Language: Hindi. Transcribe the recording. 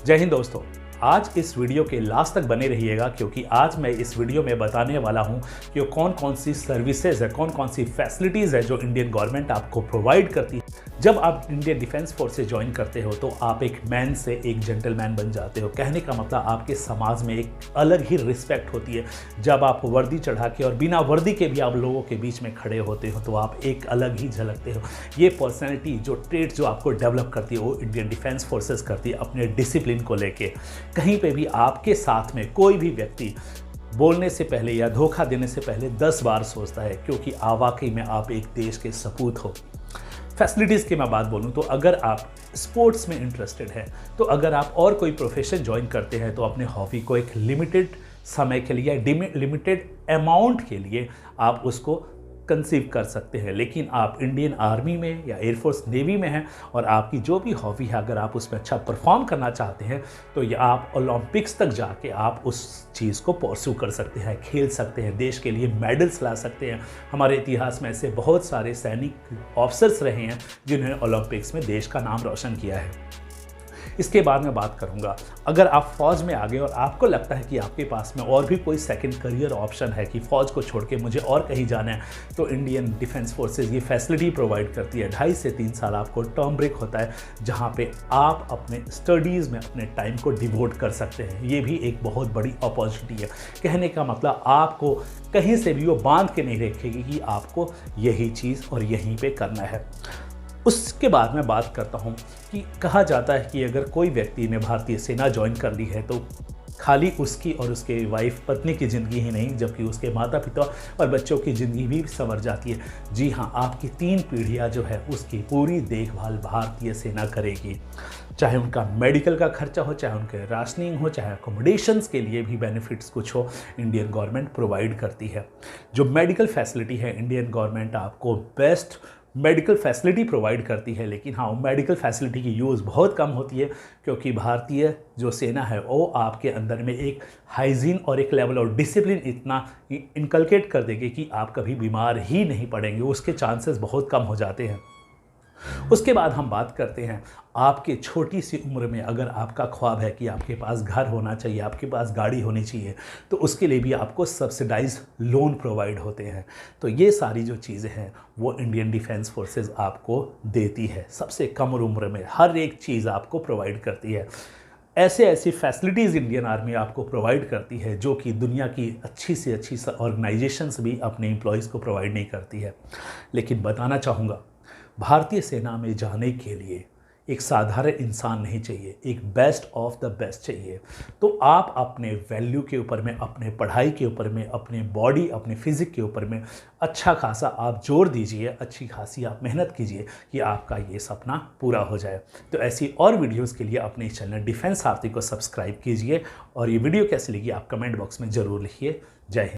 जय हिंद दोस्तों। आज इस वीडियो के लास्ट तक बने रहिएगा क्योंकि आज मैं इस वीडियो में बताने वाला हूं कि कौन कौन सी सर्विसेज है, कौन कौन सी फैसिलिटीज़ है जो इंडियन गवर्नमेंट आपको प्रोवाइड करती है। जब आप इंडियन डिफेंस फोर्सेज ज्वाइन करते हो तो आप एक मैन से एक जेंटलमैन बन जाते हो। कहने का मतलब आपके समाज में एक अलग ही रिस्पेक्ट होती है। जब आप वर्दी चढ़ा के और बिना वर्दी के भी आप लोगों के बीच में खड़े होते हो तो आप एक अलग ही झलकते हो। ये पर्सनैलिटी जो ट्रेट जो आपको डेवलप करती है वो इंडियन डिफेंस फोर्सेज करती है अपने डिसिप्लिन को लेके। कहीं पे भी आपके साथ में कोई भी व्यक्ति बोलने से पहले या धोखा देने से पहले 10 बार सोचता है, क्योंकि वाकई में आप एक देश के सपूत हो। फैसिलिटीज़ की मैं बात बोलूँ तो अगर आप स्पोर्ट्स में इंटरेस्टेड है, तो अगर आप और कोई प्रोफेशन ज्वाइन करते हैं तो अपने हॉबी को एक लिमिटेड समय के लिए, लिमिटेड अमाउंट के लिए आप उसको कंसीव कर सकते हैं। लेकिन आप इंडियन आर्मी में या एयरफोर्स नेवी में हैं और आपकी जो भी हॉबी है, अगर आप उसमें अच्छा परफॉर्म करना चाहते हैं तो ये आप ओलंपिक्स तक जाके आप उस चीज़ को परस्यू कर सकते हैं, खेल सकते हैं, देश के लिए मेडल्स ला सकते हैं। हमारे इतिहास में ऐसे बहुत सारे सैनिक ऑफिसर्स रहे हैं जिन्होंने ओलंपिक्स में देश का नाम रोशन किया है। इसके बाद मैं बात करूंगा, अगर आप फौज में आ गए और आपको लगता है कि आपके पास में और भी कोई सेकंड करियर ऑप्शन है कि फौज को छोड़ के मुझे और कहीं जाना है, तो इंडियन डिफेंस फोर्सेज ये फैसिलिटी प्रोवाइड करती है। 2.5 से 3 साल आपको टर्म ब्रेक होता है जहां पे आप अपने स्टडीज़ में अपने टाइम को डिवोट कर सकते हैं। ये भी एक बहुत बड़ी अपॉर्चुनिटी है। कहने का मतलब आपको कहीं से भी वो बांध के नहीं रखेगी कि आपको यही चीज़ और यहीं पर करना है। उसके बाद मैं बात करता हूं कि कहा जाता है कि अगर कोई व्यक्ति ने भारतीय सेना ज्वाइन कर ली है तो खाली उसकी और उसके वाइफ पत्नी की ज़िंदगी ही नहीं, जबकि उसके माता पिता और बच्चों की ज़िंदगी भी संवर जाती है। जी हाँ, आपकी 3 पीढ़ियाँ जो है उसकी पूरी देखभाल भारतीय सेना करेगी। चाहे उनका मेडिकल का खर्चा हो, चाहे उनके राशनिंग हो, चाहे अकोमोडेशंस के लिए भी बेनिफिट्स कुछ हो, इंडियन गवर्नमेंट प्रोवाइड करती है। जो मेडिकल फैसिलिटी है, इंडियन गवर्नमेंट आपको बेस्ट मेडिकल फैसिलिटी प्रोवाइड करती है। लेकिन हाँ, मेडिकल फैसिलिटी की यूज़ बहुत कम होती है क्योंकि भारतीय जो सेना है वो आपके अंदर में एक हाइजीन और एक लेवल और डिसिप्लिन इतना इनकलकेट कर देगी कि आप कभी बीमार ही नहीं पड़ेंगे। उसके चांसेस बहुत कम हो जाते हैं। उसके बाद हम बात करते हैं आपके छोटी सी उम्र में अगर आपका ख्वाब है कि आपके पास घर होना चाहिए, आपके पास गाड़ी होनी चाहिए, तो उसके लिए भी आपको सब्सिडाइज लोन प्रोवाइड होते हैं। तो ये सारी जो चीज़ें हैं वो इंडियन डिफेंस फोर्सेस आपको देती है। सबसे कम उम्र में हर एक चीज़ आपको प्रोवाइड करती है। ऐसी फैसिलिटीज़ इंडियन आर्मी आपको प्रोवाइड करती है जो कि दुनिया की अच्छी से अच्छी ऑर्गेनाइजेशंस भी अपने एम्प्लॉयज़ को प्रोवाइड नहीं करती है। लेकिन बताना चाहूँगा, भारतीय सेना में जाने के लिए एक साधारण इंसान नहीं चाहिए, एक बेस्ट ऑफ द बेस्ट चाहिए। तो आप अपने वैल्यू के ऊपर में, अपने पढ़ाई के ऊपर में, अपने बॉडी, अपने फिजिक के ऊपर में अच्छा खासा आप जोर दीजिए, अच्छी खासी आप मेहनत कीजिए कि आपका ये सपना पूरा हो जाए। तो ऐसी और वीडियोस के लिए अपने चैनल डिफेंस सारथी को सब्सक्राइब कीजिए और ये वीडियो कैसी लगी आप कमेंट बॉक्स में ज़रूर लिखिए। जय हिंद।